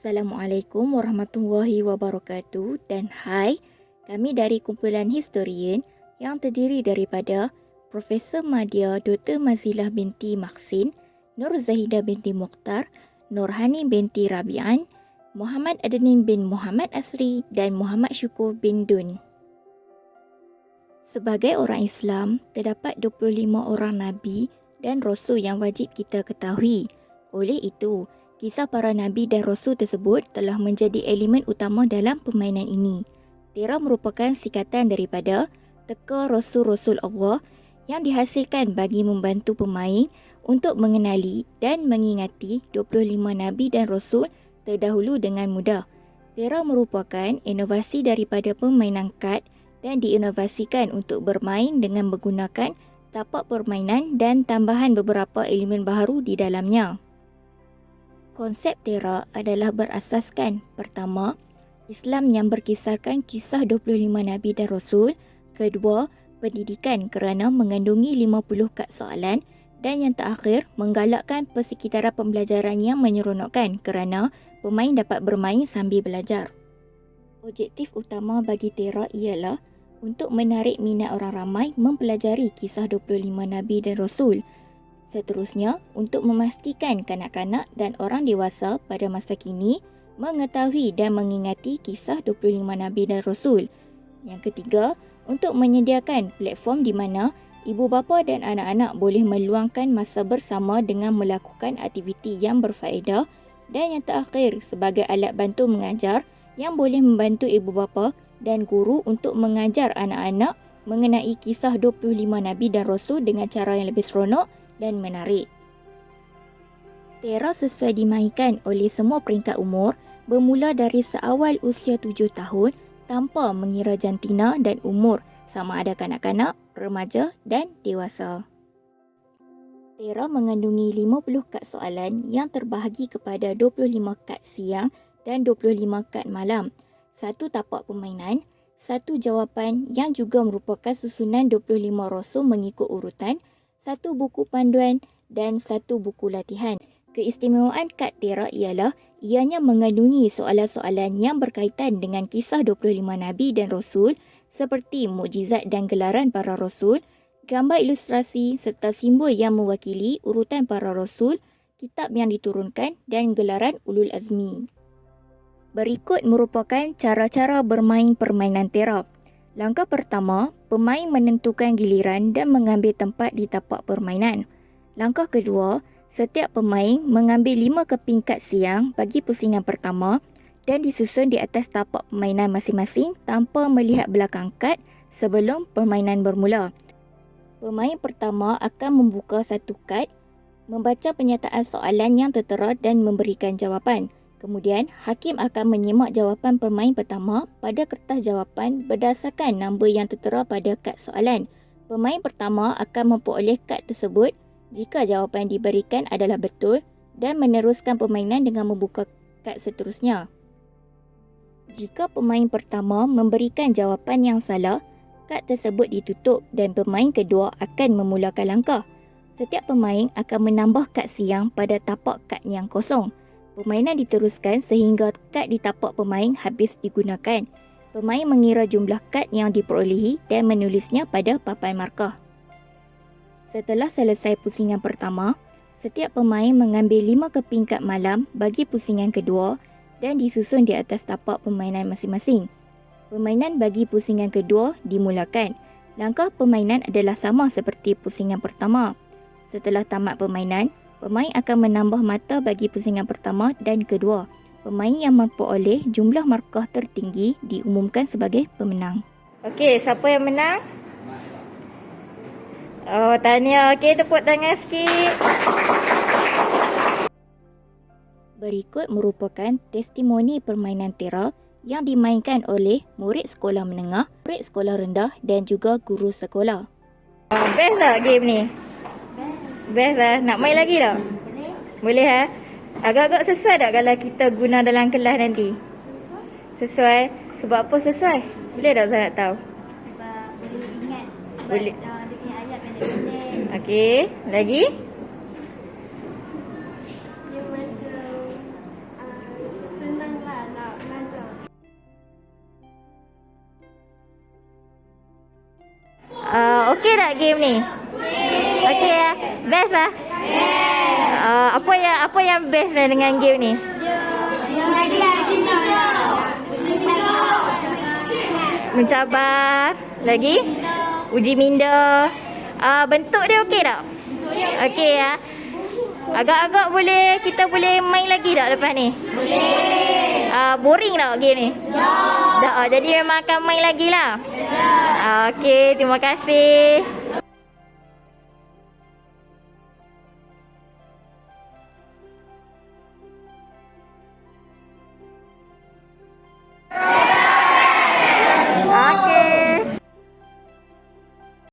Assalamualaikum warahmatullahi wabarakatuh dan hai, kami dari kumpulan historian yang terdiri daripada Profesor Madya Dr. Mazilah binti Maksin, Nur Zahidah binti Mukhtar, Nurhani binti Rabi'an, Muhammad Adnin bin Muhammad Asri dan Muhammad Syukur bin Dun. Sebagai orang Islam, terdapat 25 orang Nabi dan Rasul yang wajib kita ketahui. Oleh itu, kisah para Nabi dan Rasul tersebut telah menjadi elemen utama dalam permainan ini. Tera merupakan singkatan daripada teka Rasul-Rasul Allah yang dihasilkan bagi membantu pemain untuk mengenali dan mengingati 25 Nabi dan Rasul terdahulu dengan mudah. Tera merupakan inovasi daripada permainan kad dan diinovasikan untuk bermain dengan menggunakan tapak permainan dan tambahan beberapa elemen baharu di dalamnya. Konsep Tera adalah berasaskan pertama, Islam yang berkisarkan kisah 25 Nabi dan Rasul, kedua, pendidikan kerana mengandungi 50 kad soalan dan yang terakhir, menggalakkan persekitaran pembelajaran yang menyeronokkan kerana pemain dapat bermain sambil belajar. Objektif utama bagi Tera ialah untuk menarik minat orang ramai mempelajari kisah 25 Nabi dan Rasul. Seterusnya, untuk memastikan kanak-kanak dan orang dewasa pada masa kini mengetahui dan mengingati kisah 25 Nabi dan Rasul. Yang ketiga, untuk menyediakan platform di mana ibu bapa dan anak-anak boleh meluangkan masa bersama dengan melakukan aktiviti yang berfaedah. Dan yang terakhir, sebagai alat bantu mengajar yang boleh membantu ibu bapa dan guru untuk mengajar anak-anak mengenai kisah 25 Nabi dan Rasul dengan cara yang lebih seronok dan menarik. Tera sesuai dimainkan oleh semua peringkat umur bermula dari seawal usia 7 tahun tanpa mengira jantina dan umur sama ada kanak-kanak, remaja dan dewasa. Tera mengandungi 50 kad soalan yang terbahagi kepada 25 kad siang dan 25 kad malam, satu tapak permainan, satu jawapan yang juga merupakan susunan 25 rasul mengikut urutan, satu buku panduan dan satu buku latihan. Keistimewaan kad Tera ialah ianya mengandungi soalan-soalan yang berkaitan dengan kisah 25 Nabi dan Rasul seperti mukjizat dan gelaran para Rasul, gambar ilustrasi serta simbol yang mewakili urutan para Rasul, kitab yang diturunkan dan gelaran ulul azmi. Berikut merupakan cara-cara bermain permainan Tera. Langkah pertama, pemain menentukan giliran dan mengambil tempat di tapak permainan. Langkah kedua, setiap pemain mengambil 5 keping kad siang bagi pusingan pertama dan disusun di atas tapak permainan masing-masing tanpa melihat belakang kad sebelum permainan bermula. Pemain pertama akan membuka satu kad, membaca penyataan soalan yang tertera dan memberikan jawapan. Kemudian, hakim akan menyimak jawapan pemain pertama pada kertas jawapan berdasarkan nombor yang tertera pada kad soalan. Pemain pertama akan memperoleh kad tersebut jika jawapan yang diberikan adalah betul dan meneruskan permainan dengan membuka kad seterusnya. Jika pemain pertama memberikan jawapan yang salah, kad tersebut ditutup dan pemain kedua akan memulakan langkah. Setiap pemain akan menambah kad siang pada tapak kad yang kosong. Permainan diteruskan sehingga kad di tapak pemain habis digunakan. Pemain mengira jumlah kad yang diperolehi dan menulisnya pada papan markah. Setelah selesai pusingan pertama, setiap pemain mengambil 5 keping kad malam bagi pusingan kedua dan disusun di atas tapak permainan masing-masing. Permainan bagi pusingan kedua dimulakan. Langkah permainan adalah sama seperti pusingan pertama. Setelah tamat permainan, pemain akan menambah mata bagi pusingan pertama dan kedua. Pemain yang memperoleh jumlah markah tertinggi diumumkan sebagai pemenang. Okey, siapa yang menang? Oh, tahniah. Okey, tepuk tangan sikit. Berikut merupakan testimoni permainan Tera yang dimainkan oleh murid sekolah menengah, murid sekolah rendah dan juga guru sekolah. Best tak game ni? Best lah. Nak main lagi tak? Boleh ha? Agak-agak sesuai tak kalau kita guna dalam kelas nanti? Sesuai? Sebab apa sesuai? Boleh tak saya nak tahu? Sebab boleh ingat. Sebab Boleh. dia punya ayat pendek-pendek. Okey, lagi? Dia macam senang Okey tak game ni? Okey ya. Best lah. Apa yang best lah dengan game ni? Mencabar. Lagi? Uji minda. Bentuk dia okey tak? Okey ya. Agak-agak kita boleh main lagi tak lepas ni? Boleh. Boring tak game ni? Tak. Jadi memang akan main lagi lah. Okey, terima kasih.